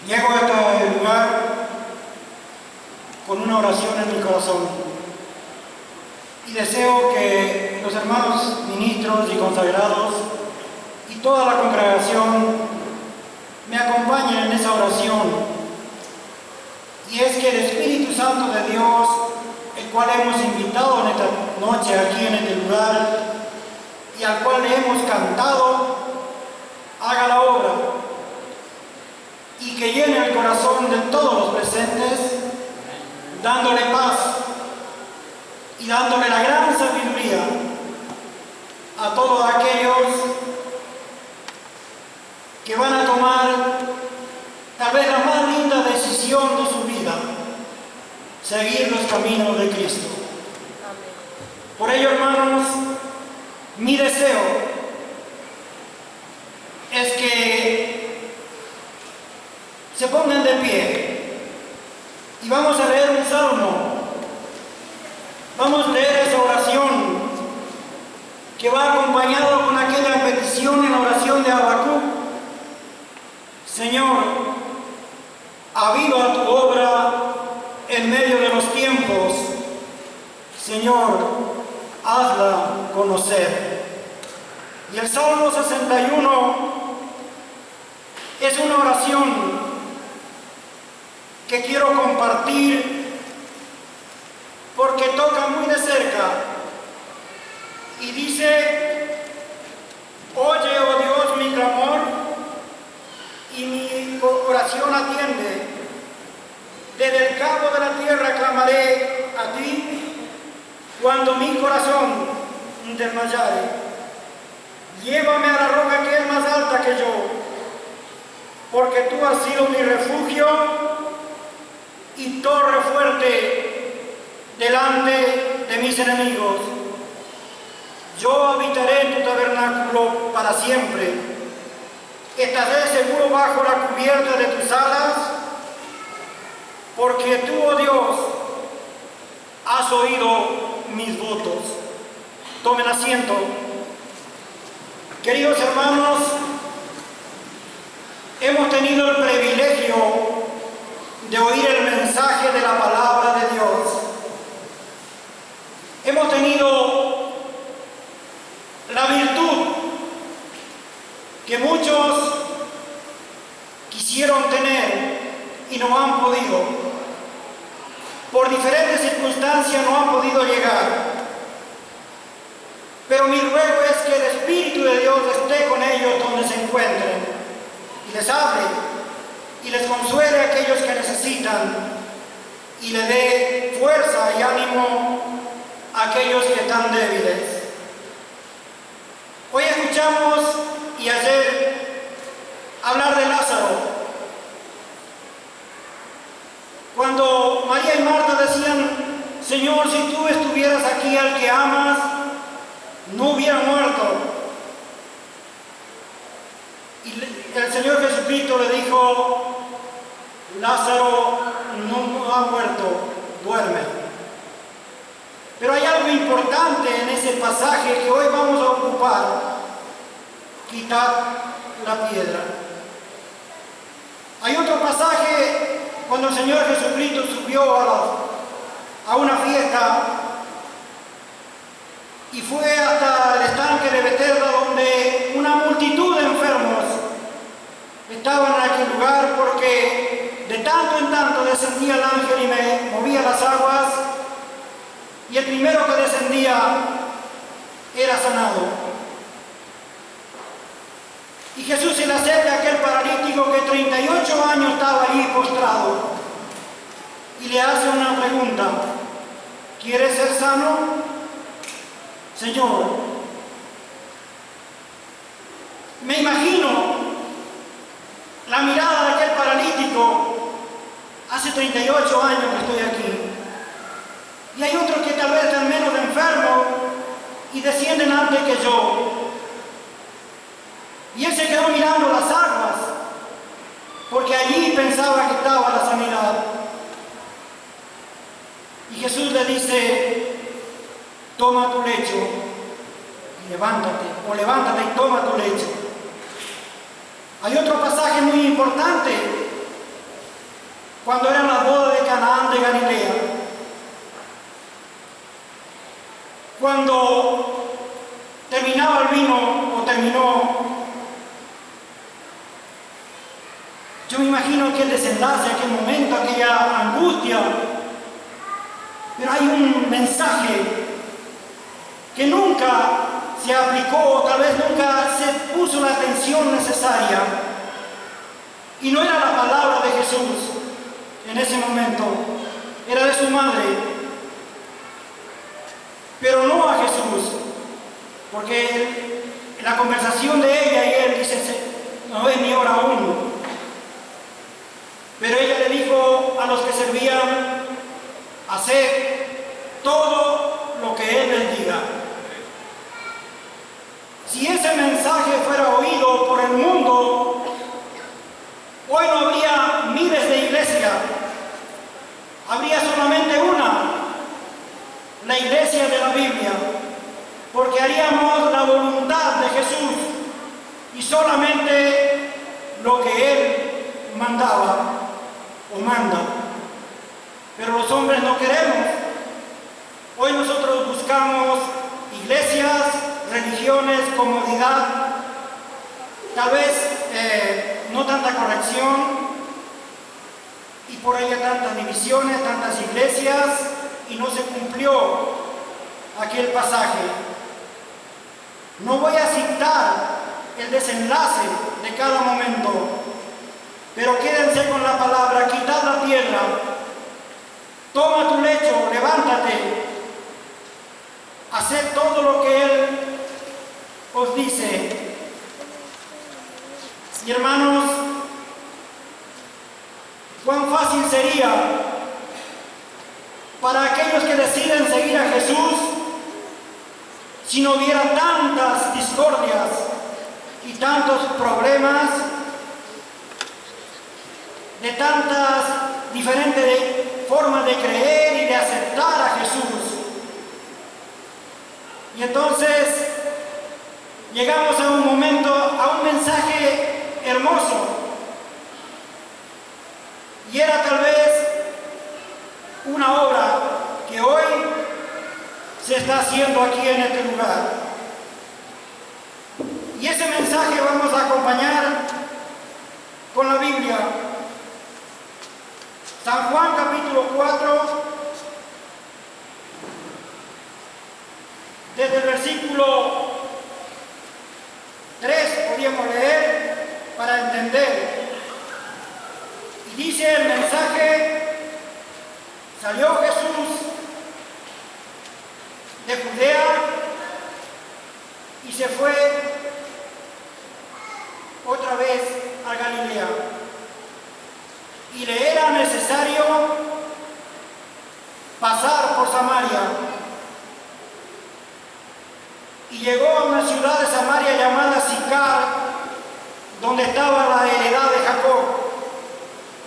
Llego a este lugar con una oración en mi corazón y deseo que los hermanos ministros y consagrados y toda la congregación me acompañen en esa oración. Y es que el Espíritu Santo de Dios, el cual hemos invitado en esta noche aquí en este lugar y al cual le hemos cantado, haga la obra y que llene el corazón de todos los presentes, dándole paz y dándole la gran sabiduría a todos aquellos que van a tomar tal vez la más linda decisión de su vida, seguir los caminos de Cristo. Por ello, hermanos, mi deseo es que se pongan de pie y vamos a leer un salmo. Vamos a leer esa oración que va acompañado con aquella petición en la oración de Habacuc. Señor, aviva tu obra en medio de los tiempos. Señor, hazla conocer. Y el Salmo 61 es una oración que quiero compartir porque toca muy de cerca y dice: oye, oh Dios, mi clamor y mi oración atiende. Desde el cabo de la tierra clamaré a ti cuando mi corazón desmayare. Llévame a la roca que es más alta que yo, porque tú has sido mi refugio y torre fuerte delante de mis enemigos. Yo habitaré en tu tabernáculo para siempre. Estaré seguro bajo la cubierta de tus alas, porque tú, oh Dios, has oído mis votos. Tomen asiento. Queridos hermanos, hemos tenido el privilegio de oír el mensaje de la palabra de Dios. Hemos tenido la virtud que muchos quisieron tener y no han podido. Por diferentes circunstancias no han podido llegar. Pero mi ruego es que el Espíritu de Dios esté con ellos donde se encuentren y les hable y les consuele a aquellos que necesitan y le dé fuerza y ánimo a aquellos que están débiles. Hoy escuchamos y ayer hablar de Lázaro. Cuando María y Marta decían: Señor, si tú estuvieras aquí, al que amas no hubiera muerto. Y el Señor Jesucristo le dijo: Lázaro no ha muerto, duerme. Pero hay algo importante en ese pasaje que hoy vamos a ocupar: quitad la piedra. Hay otro pasaje cuando el Señor Jesucristo subió a una fiesta y fue hasta el estanque de Betesda, donde una multitud de enfermos estaban en aquel lugar, porque de tanto en tanto descendía el ángel y me movía las aguas, y el primero que descendía era sanado. Y Jesús se le acerca a aquel paralítico que 38 años estaba allí postrado y le hace una pregunta: ¿quieres ser sano? Señor, me imagino la mirada de aquel paralítico. Hace 38 años que estoy aquí. Y hay otros que tal vez están menos enfermos y descienden antes que yo. Y él se quedó mirando las aguas, porque allí pensaba que estaba la sanidad. Y Jesús le dice: toma tu lecho y levántate, o levántate y toma tu lecho. Hay otro pasaje muy importante cuando eran las bodas de Canaán de Galilea, cuando terminaba el vino o terminó, yo me imagino aquel desenlace, aquel momento, aquella angustia, pero hay un mensaje que nunca se aplicó, tal vez nunca se puso la atención necesaria, y no era la palabra de Jesús en ese momento, era de su madre, pero no a Jesús, porque en la conversación de ella y él dice, no es mi hora aún, pero ella le dijo a los que servían, haced todo lo que él les diga. Si ese mensaje fuera oído por el mundo, hoy no habría miles de iglesias, habría solamente una, la iglesia de la Biblia, porque haríamos la voluntad de Jesús y solamente lo que Él mandaba o manda. Pero los hombres no queremos. Hoy nosotros buscamos iglesias, religiones, comodidad, tal vez no tanta corrección, y por ahí tantas divisiones, tantas iglesias, y no se cumplió aquel pasaje. No voy a citar el desenlace de cada momento, pero quédense con la palabra, quitad la tierra, toma tu lecho, levántate, haced todo lo que Él os dice. Y hermanos, cuán fácil sería para aquellos que deciden seguir a Jesús si no hubiera tantas discordias y tantos problemas, de tantas diferentes formas de creer y de aceptar a Jesús. Y entonces llegamos a un momento, a un mensaje hermoso, y era tal vez una obra que hoy se está haciendo aquí en este lugar. Y ese mensaje vamos a acompañar con la Biblia. San Juan capítulo 4, desde el versículo 3 podríamos leer para entender. Y dice el mensaje: salió Jesús de Judea y se fue otra vez a Galilea. Y le era necesario pasar por Samaria. Y llegó a una ciudad de Samaria llamada Sicar, donde estaba la heredad de Jacob.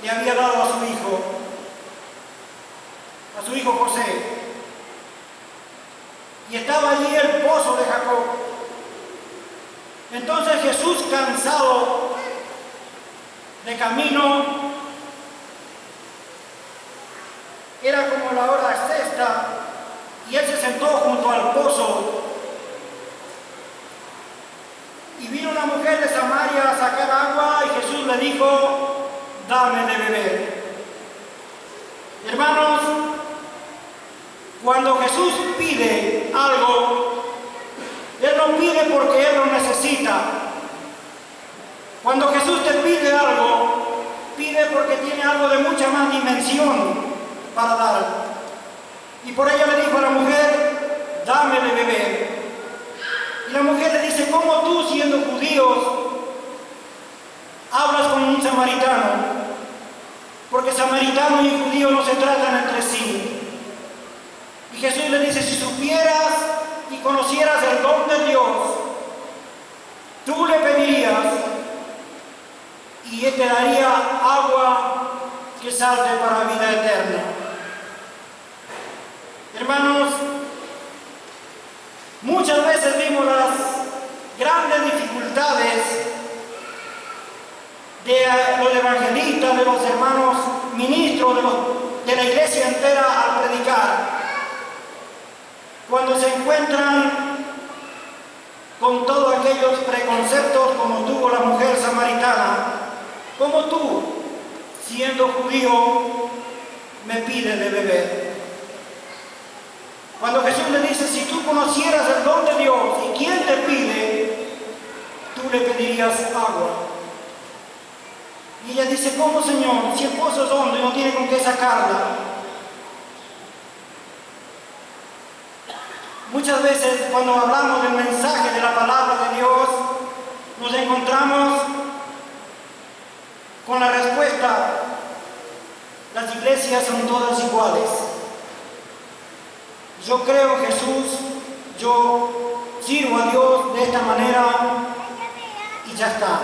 Le había dado a su hijo José. Y estaba allí el pozo de Jacob. Entonces Jesús, cansado de camino, era como la hora sexta, y él se sentó junto al pozo. Y vino una mujer de Samaria a sacar agua, y Jesús le dijo: dame de beber. Hermanos, cuando Jesús pide algo, Él no pide porque Él lo necesita. Cuando Jesús te pide algo, pide porque tiene algo de mucha más dimensión para dar. Y por ello le dijo a la mujer: dame de beber. Y la mujer le dice: ¿cómo tú, siendo judíos, hablas con un samaritano? Porque samaritano y judío no se tratan entre sí. Y Jesús le dice: si supieras y conocieras el don de Dios, tú le pedirías y Él te daría agua que salte para vida eterna. Hermanos, muchas veces vimos las grandes dificultades de los evangelistas, de los hermanos ministro de la iglesia entera al predicar, cuando se encuentran con todos aquellos preconceptos como tuvo la mujer samaritana, como tú, siendo judío, me pides de beber. Cuando Jesús le dice, si tú conocieras el don de Dios y quién te pide, tú le pedirías agua. Y ella dice, ¿cómo, Señor? Si el pozo es hondo y no tiene con qué sacarla. Muchas veces cuando hablamos del mensaje de la palabra de Dios, nos encontramos con la respuesta, las iglesias son todas iguales. Yo creo en Jesús, yo sirvo a Dios de esta manera y ya está.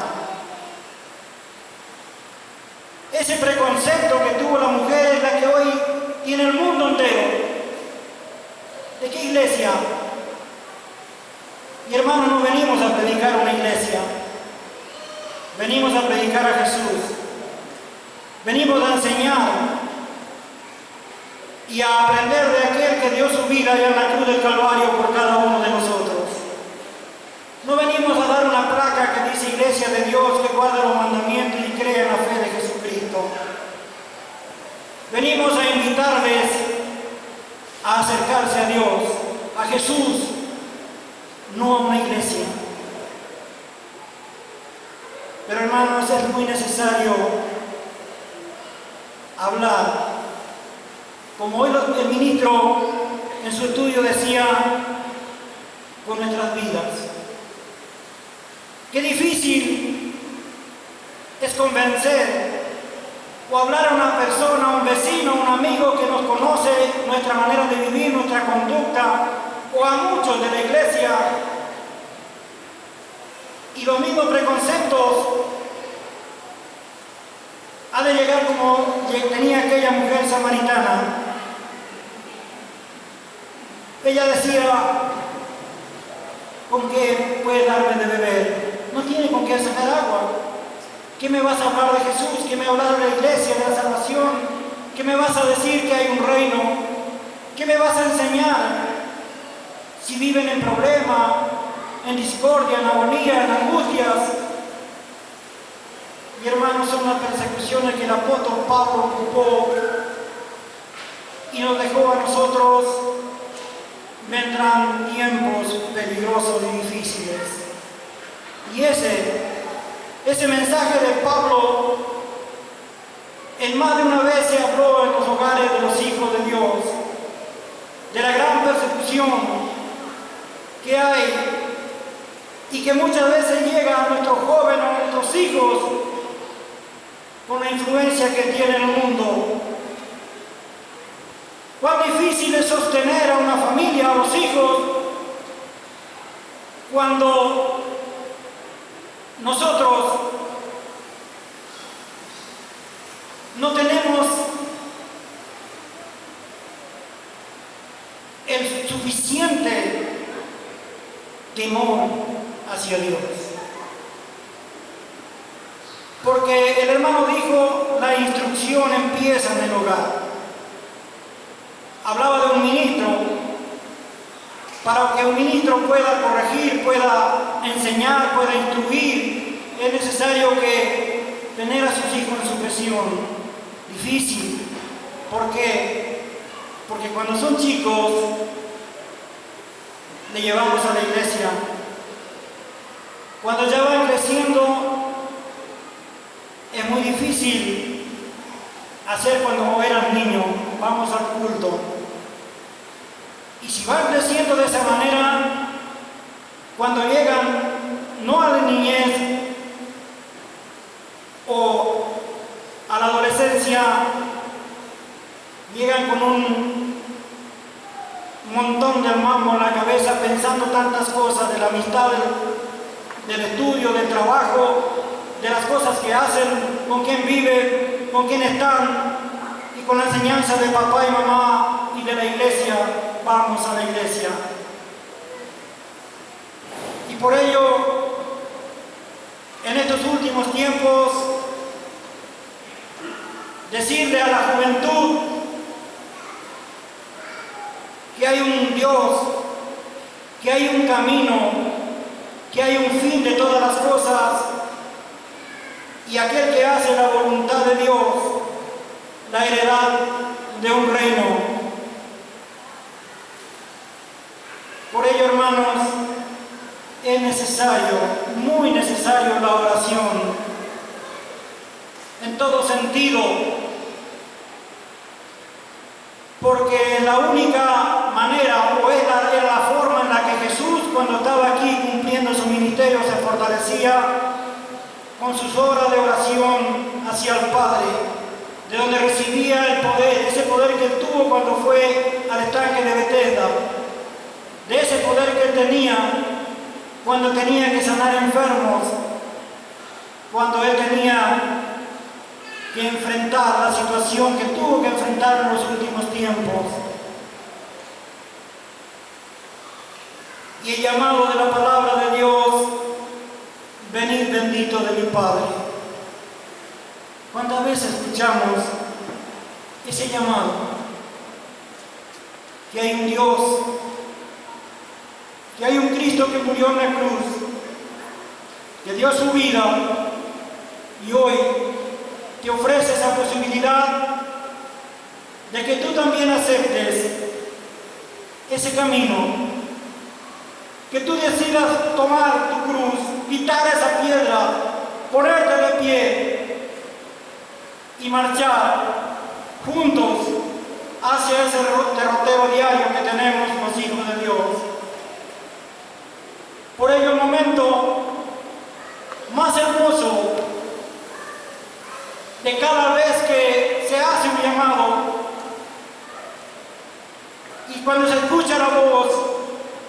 Ese preconcepto que tuvo la mujer es la que hoy tiene el mundo entero. ¿De qué iglesia? Y hermanos, no venimos a predicar una iglesia. Venimos a predicar a Jesús. Venimos a enseñar y a aprender de aquel que dio su vida allá en la cruz del Calvario por cada uno de nosotros. No venimos a dar una placa que dice Iglesia de Dios que guarda los mandamientos y cree en la fe de Jesucristo. Venimos a invitarles a acercarse a Dios, a Jesús, no a una iglesia. Pero hermanos, es muy necesario hablar. Como hoy el ministro en su estudio decía, con nuestras vidas. Qué difícil es convencer o hablar a una persona, a un vecino, a un amigo que nos conoce nuestra manera de vivir, nuestra conducta, o a muchos de la iglesia. Y los mismos preconceptos ha de llegar como tenía aquella mujer samaritana. Ella decía, ¿con qué puedes darme de beber? No tiene con qué sacar agua. ¿Qué me vas a hablar de Jesús? ¿Qué me vas a hablar de la iglesia, de la salvación? ¿Qué me vas a decir que hay un reino? ¿Qué me vas a enseñar? Si viven en problema, en discordia, en agonía, en angustias. Y hermanos, son las persecuciones que el apóstol Pablo ocupó y nos dejó a nosotros. Vendrán tiempos peligrosos y difíciles. Y ese mensaje de Pablo, en más de una vez se habló en los hogares de los hijos de Dios, de la gran persecución que hay y que muchas veces llega a nuestros jóvenes, a nuestros hijos, con la influencia que tiene el mundo. Cuán difícil es sostener a una familia, a los hijos, cuando nosotros no tenemos el suficiente temor hacia Dios. Porque el hermano dijo, la instrucción empieza en el hogar. Hablaba de un ministro. Para que un ministro pueda corregir, pueda enseñar, pueda instruir, es necesario que tener a sus hijos en sujeción. Difícil. ¿Por qué? Porque cuando son chicos, le llevamos a la iglesia. Cuando ya van creciendo, es muy difícil hacer cuando eran niños. Vamos al culto. Y si van creciendo de esa manera, cuando llegan no a la niñez o a la adolescencia, llegan con un montón de mambo en la cabeza pensando tantas cosas de la amistad, del estudio, del trabajo, de las cosas que hacen, con quién viven, con quién están, y con la enseñanza de papá y mamá y de la iglesia. Vamos a la iglesia. Y por ello, en estos últimos tiempos, decirle a la juventud que hay un Dios, que hay un camino, que hay un fin de todas las cosas, y aquel que hace la voluntad de Dios, la heredad de un reino. Por ello, hermanos, es necesario, muy necesario la oración, en todo sentido, porque la única manera, o era la forma en la que Jesús, cuando estaba aquí cumpliendo su ministerio, se fortalecía con sus horas de oración hacia el Padre, de donde recibía el poder, ese poder que él tuvo cuando fue al estanque de Betesda, de ese poder que él tenía cuando tenía que sanar enfermos, cuando él tenía que enfrentar la situación que tuvo que enfrentar en los últimos tiempos. Y el llamado de la palabra de Dios: venid bendito de mi Padre. ¿Cuántas veces escuchamos ese llamado? Que hay un Dios, que hay un Cristo que murió en la cruz, que dio su vida, y hoy te ofrece esa posibilidad de que tú también aceptes ese camino, que tú decidas tomar tu cruz, quitar esa piedra, ponerte de pie y marchar juntos hacia ese derrotero diario que tenemos los hijos de Dios. Por ello, el momento más hermoso de cada vez que se hace un llamado, y cuando se escucha la voz,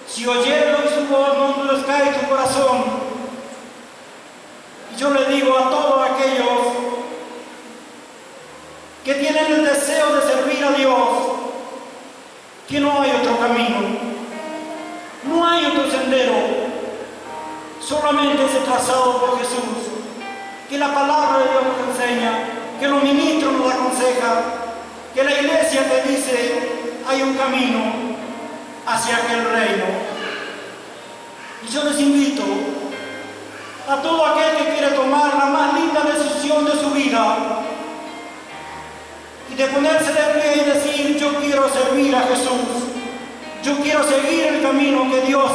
si oyeron su voz, no les cae tu corazón. Y yo le digo a todos aquellos que tienen el deseo de servir a Dios, que no hay otro camino, no hay otro sendero, solamente ese trazado por Jesús, que la palabra de Dios nos enseña, que los ministros nos aconsejan, que la iglesia te dice: hay un camino hacia aquel reino. Y yo les invito a todo aquel que quiere tomar la más linda decisión de su vida y de ponerse de pie y decir: yo quiero servir a Jesús, yo quiero seguir el camino que Dios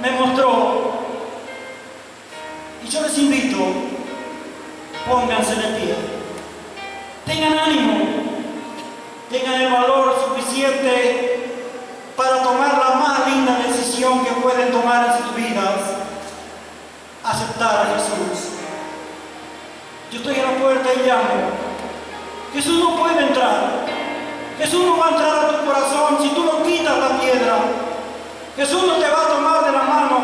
me mostró. Y yo les invito: pónganse de pie, tengan ánimo, tengan el valor suficiente para tomar la más linda decisión que pueden tomar en sus vidas: aceptar a Jesús. Yo estoy en la puerta y llamo. Jesús no puede entrar. Jesús no va a entrar a tu corazón si tú no quitas la piedra. Jesús no te va a tomar de la mano,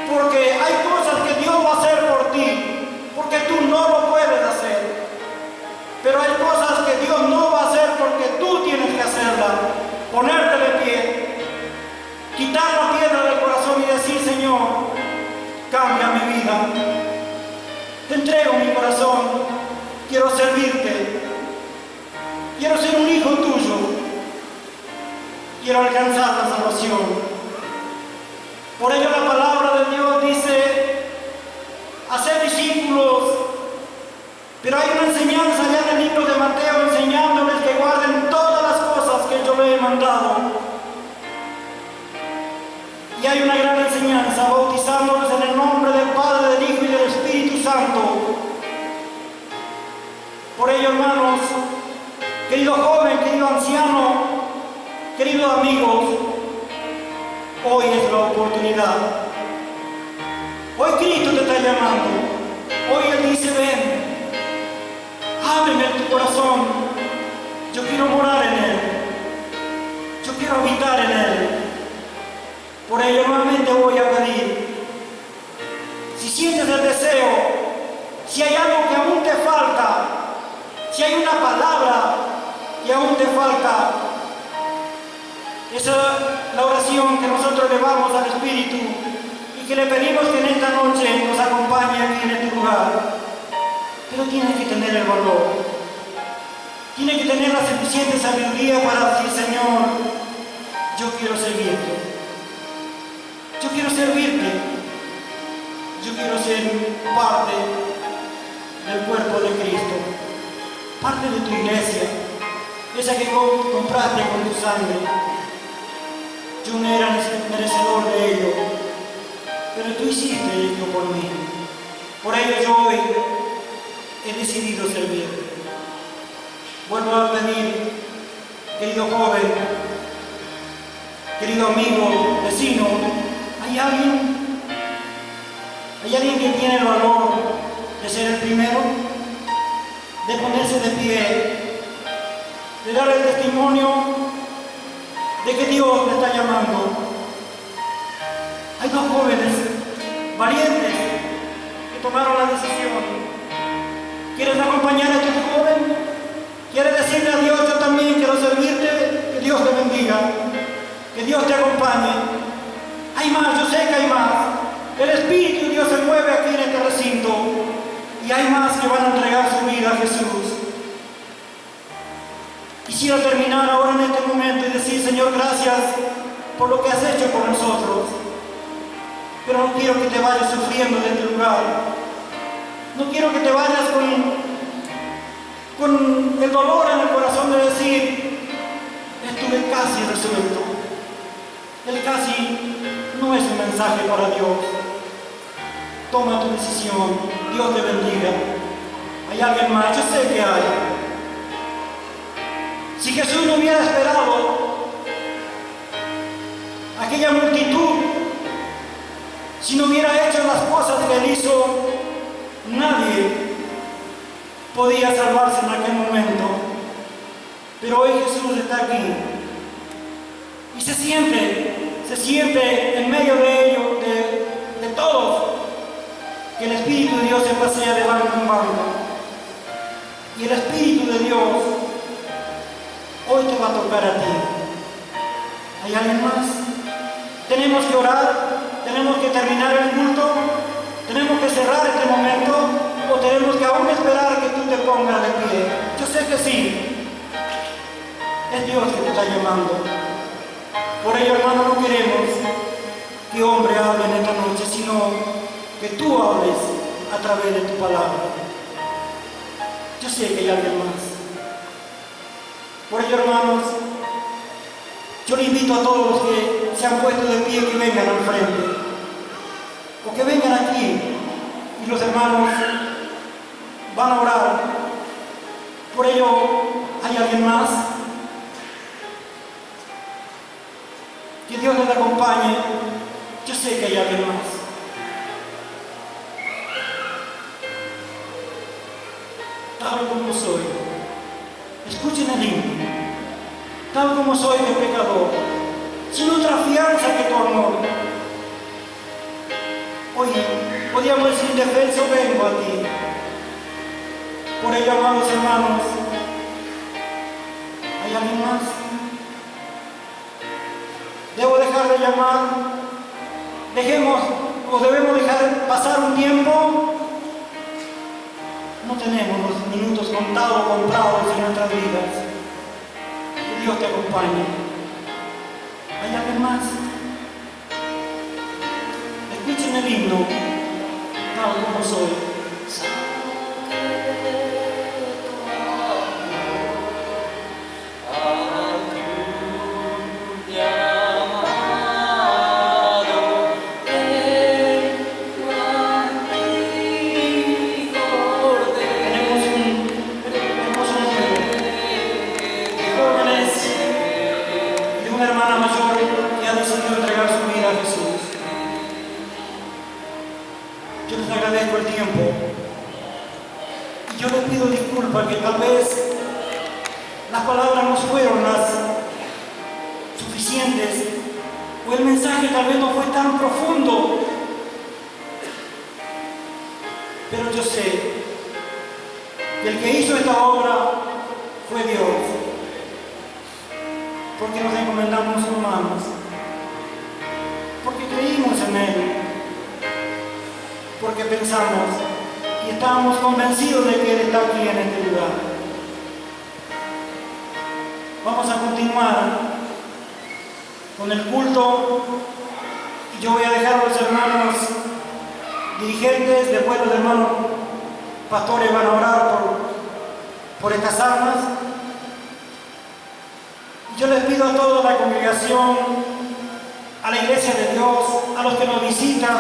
porque hay cosas que Dios va a hacer por ti, porque tú no lo puedes hacer. Pero hay cosas que Dios no va a hacer porque tú tienes que hacerlas. Ponerte de pie, quitar la piedra del corazón y decir: Señor, cambia mi vida. Te entrego mi corazón, quiero servirte, quiero ser un hijo tuyo, quiero alcanzar la salvación. Por ello la palabra de Dios dice: hacer discípulos. Pero hay una enseñanza allá en el libro de Mateo enseñándoles que guarden todas las cosas que yo les he mandado. Y hay una gran enseñanza, bautizándolos en el nombre del Padre, del Hijo y del Espíritu Santo. Por ello, hermanos, querido joven, querido anciano, queridos amigos, hoy es la oportunidad. Hoy Cristo te está llamando. Hoy Él dice: ven, ábreme tu corazón, yo quiero morar en Él, yo quiero habitar en Él. Por ello nuevamente voy a pedir, si sientes el deseo, si hay algo que aún te falta, si hay una palabra que aún te falta, esa es la oración que nosotros elevamos al Espíritu y que le pedimos que en esta noche nos acompañe aquí en este lugar. pero tienes que tener el valor. Tienes que tener la suficiente sabiduría para decir, Señor, yo quiero servirte. Yo quiero servirte. Yo quiero ser parte del cuerpo de Cristo, parte de tu iglesia, esa que compraste con tu sangre. Yo no era merecedor de ello, pero tú hiciste ello por mí. Por ello yo hoy he decidido servirte. Vuelvo a pedir, querido joven, querido amigo, vecino, ¿hay alguien que tiene el valor de ser el primero? De ponerse de pie, de dar el testimonio de que Dios te está llamando. Hay dos jóvenes valientes que tomaron la decisión. ¿Quieres acompañar a este joven? ¿Quieres decirle a Dios, yo también quiero servirte? Que Dios te bendiga, que Dios te acompañe. Hay más, yo sé que hay más. El Espíritu de Dios se mueve aquí en este recinto y hay más que van a entregar su vida a Jesús. Quisiera terminar ahora en este momento y decir, Señor, gracias por lo que has hecho por nosotros. Pero no quiero que te vayas sufriendo de este lugar. No quiero que te vayas con el dolor en el corazón de decir, estuve casi resuelto. El casi no es un mensaje para Dios. Toma tu decisión. Dios te bendiga. ¿Hay alguien más? Yo sé que hay. Si Jesús no hubiera esperado aquella multitud, si no hubiera hecho las cosas que Él hizo, nadie podía salvarse en aquel momento. Pero hoy Jesús está aquí y se siente en medio de ellos, de todos, que el Espíritu de Dios se pasea de banco en banco. Y el Espíritu de Dios hoy te va a tocar a ti. ¿Hay alguien más? Tenemos que orar, tenemos que terminar el culto, tenemos que cerrar este momento, o tenemos que aún esperar que tú te pongas de pie. Yo sé que sí. Es Dios que te está llamando. Por ello, hermano, no queremos que hombre hable en esta noche, sino que tú hables a través de tu palabra. Yo sé que hay alguien más. Por ello, hermanos, yo le invito a todos los que se han puesto de pie que vengan al frente, o que vengan aquí, y los hermanos van a orar. Por ello, ¿hay alguien más? Que Dios les acompañe. Yo sé que hay alguien más. Tal como soy. Escuchen el himno. Tal como soy de pecador, sin otra fianza que tu amor. Hoy podíamos decir, indefenso vengo a ti. Por ello, amados hermanos, ¿hay alguien más? ¿Debo dejar de llamar? ¿Debemos dejar pasar un tiempo? No tenemos los minutos contados, comprados en nuestras vidas. Que Dios te acompañe. ¿Hay alguien más? Escuchen el himno, tal como soy. Que tal vez las palabras no fueron las suficientes, o el mensaje tal vez no fue tan profundo, pero yo sé que el que hizo esta obra fue Dios, porque nos encomendamos en sus manos, porque creímos en Él, porque pensamos y estamos convencidos de que Él está aquí en este lugar. Vamos a continuar con el culto y yo voy a dejar a los hermanos dirigentes, después los hermanos pastores van a orar por estas almas. Yo les pido a toda la congregación, a la Iglesia de Dios, a los que nos visitan,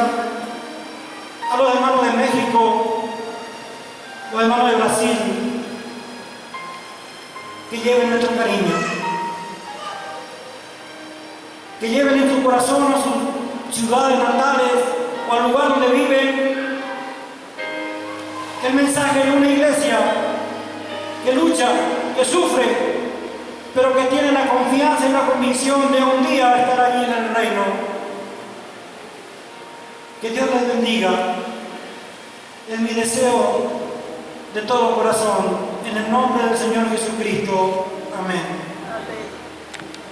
a los hermanos de México, los hermanos de Brasil, que lleven nuestro cariño, que lleven en su corazón a sus ciudades natales o al lugar donde viven el mensaje de una iglesia que lucha, que sufre, pero que tiene la confianza y la convicción de un día estar allí en el reino. Que Dios les bendiga. Es mi deseo de todo corazón, en el nombre del Señor Jesucristo. Amén.